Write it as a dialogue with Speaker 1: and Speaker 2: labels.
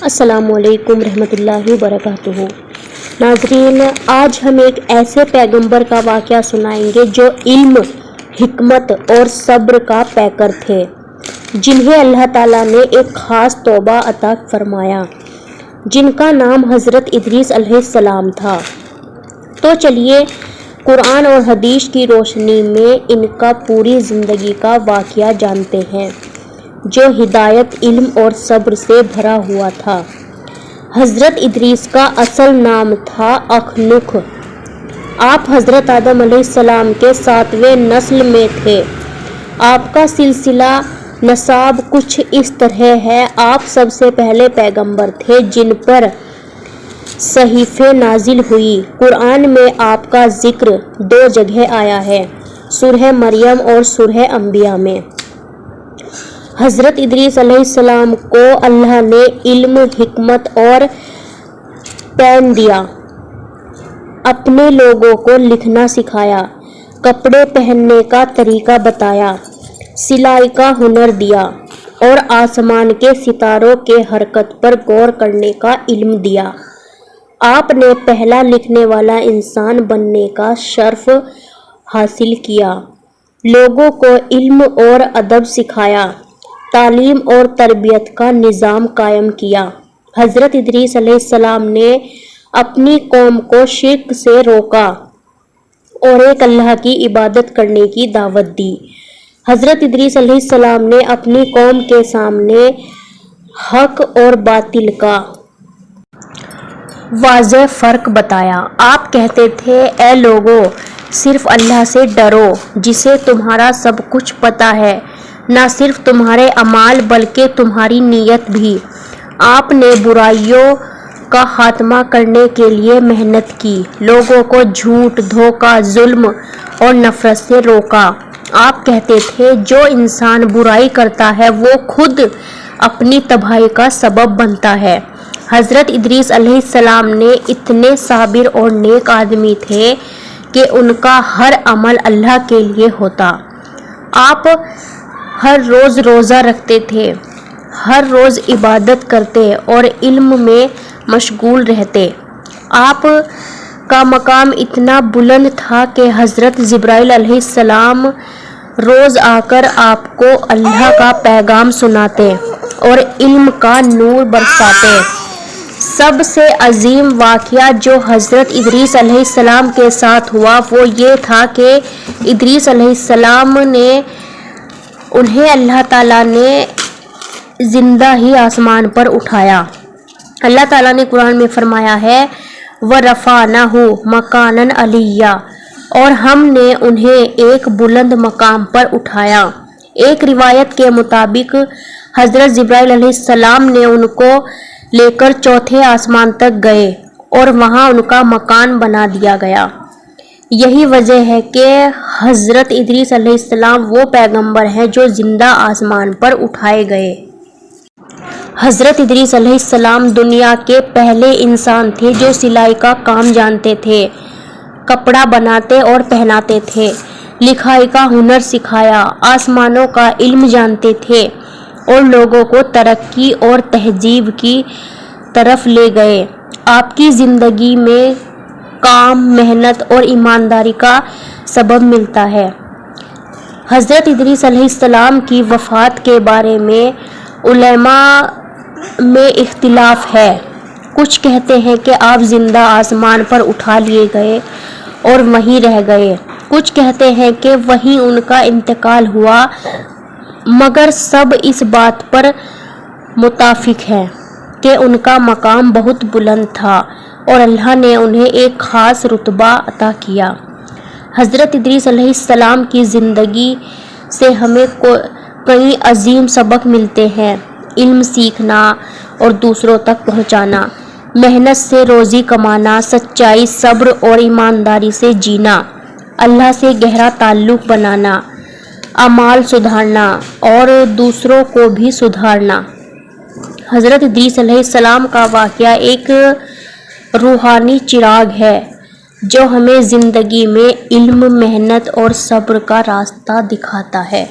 Speaker 1: السلام علیکم رحمۃ اللہ وبرکاتہ۔ ناظرین، آج ہم ایک ایسے پیغمبر کا واقعہ سنائیں گے جو علم، حکمت اور صبر کا پیکر تھے، جنہیں اللہ تعالیٰ نے ایک خاص توبہ عطا فرمایا، جن کا نام حضرت ادریس علیہ السلام تھا۔ تو چلیے قرآن اور حدیث کی روشنی میں ان کا پوری زندگی کا واقعہ جانتے ہیں، جو ہدایت، علم اور صبر سے بھرا ہوا تھا۔ حضرت ادریس کا اصل نام تھا اخنوخ۔ آپ حضرت آدم علیہ السلام کے 7ویں نسل میں تھے۔ آپ کا سلسلہ نسب کچھ اس طرح ہے۔ آپ سب سے پہلے پیغمبر تھے جن پر صحیفے نازل ہوئی۔ قرآن میں آپ کا ذکر 2 جگہ آیا ہے، سورہ مریم اور سورہ انبیاء میں۔ حضرت ادریس علیہ السلام کو اللہ نے علم، حکمت اور پین دیا، اپنے لوگوں کو لکھنا سکھایا، کپڑے پہننے کا طریقہ بتایا، سلائی کا ہنر دیا اور آسمان کے ستاروں کے حرکت پر غور کرنے کا علم دیا۔ آپ نے پہلا لکھنے والا انسان بننے کا شرف حاصل کیا، لوگوں کو علم اور ادب سکھایا، تعلیم اور تربیت کا نظام قائم کیا۔ حضرت ادریس علیہ السلام نے اپنی قوم کو شرک سے روکا اور ایک اللہ کی عبادت کرنے کی دعوت دی۔ حضرت ادریس علیہ السلام نے اپنی قوم کے سامنے حق اور باطل کا واضح فرق بتایا۔ آپ کہتے تھے، اے لوگو، صرف اللہ سے ڈرو جسے تمہارا سب کچھ پتہ ہے، نہ صرف تمہارے اعمال بلکہ تمہاری نیت بھی۔ آپ نے برائیوں کا خاتمہ کرنے کے لیے محنت کی، لوگوں کو جھوٹ، دھوکہ، ظلم اور نفرت سے روکا۔ آپ کہتے تھے، جو انسان برائی کرتا ہے وہ خود اپنی تباہی کا سبب بنتا ہے۔ حضرت ادریس علیہ السلام نے اتنے صابر اور نیک آدمی تھے کہ ان کا ہر عمل اللہ کے لیے ہوتا۔ آپ ہر روز روزہ رکھتے تھے، ہر روز عبادت کرتے اور علم میں مشغول رہتے۔ آپ کا مقام اتنا بلند تھا کہ حضرت جبرائیل علیہ السلام روز آ کر آپ کو اللہ کا پیغام سناتے اور علم کا نور برساتے۔ سب سے عظیم واقعہ جو حضرت ادریس علیہ السلام کے ساتھ ہوا وہ یہ تھا کہ ادریس علیہ السلام نے انہیں اللہ تعالیٰ نے زندہ ہی آسمان پر اٹھایا۔ اللہ تعالیٰ نے قرآن میں فرمایا ہے، وَرَفَعْنَاهُ مَكَانًا عَلِيًّا، اور ہم نے انہیں ایک بلند مقام پر اٹھایا۔ ایک روایت کے مطابق حضرت جبرائیل علیہ السلام نے ان کو لے کر 4تھے آسمان تک گئے اور وہاں ان کا مکان بنا دیا گیا۔ یہی وجہ ہے کہ حضرت ادریس علیہ السلام وہ پیغمبر ہیں جو زندہ آسمان پر اٹھائے گئے۔ حضرت ادریس علیہ السلام دنیا کے پہلے انسان تھے جو سلائی کا کام جانتے تھے، کپڑا بناتے اور پہناتے تھے، لکھائی کا ہنر سکھایا، آسمانوں کا علم جانتے تھے اور لوگوں کو ترقی اور تہذیب کی طرف لے گئے۔ آپ کی زندگی میں کام، محنت اور ایمانداری کا سبب ملتا ہے۔ حضرت ادریس علیہ السلام کی وفات کے بارے میں علماء میں اختلاف ہے۔ کچھ کہتے ہیں کہ آپ زندہ آسمان پر اٹھا لیے گئے اور وہیں رہ گئے، کچھ کہتے ہیں کہ وہیں ان کا انتقال ہوا، مگر سب اس بات پر متفق ہیں کہ ان کا مقام بہت بلند تھا اور اللہ نے انہیں ایک خاص رتبہ عطا کیا۔ حضرت ادریس علیہ السلام کی زندگی سے ہمیں کئی عظیم سبق ملتے ہیں۔ علم سیکھنا اور دوسروں تک پہنچانا، محنت سے روزی کمانا، سچائی، صبر اور ایمانداری سے جینا، اللہ سے گہرا تعلق بنانا، اعمال سدھارنا اور دوسروں کو بھی سدھارنا۔ حضرت ادریس علیہ السلام کا واقعہ ایک روحانی چراغ ہے جو ہمیں زندگی میں علم، محنت اور صبر کا راستہ دکھاتا ہے۔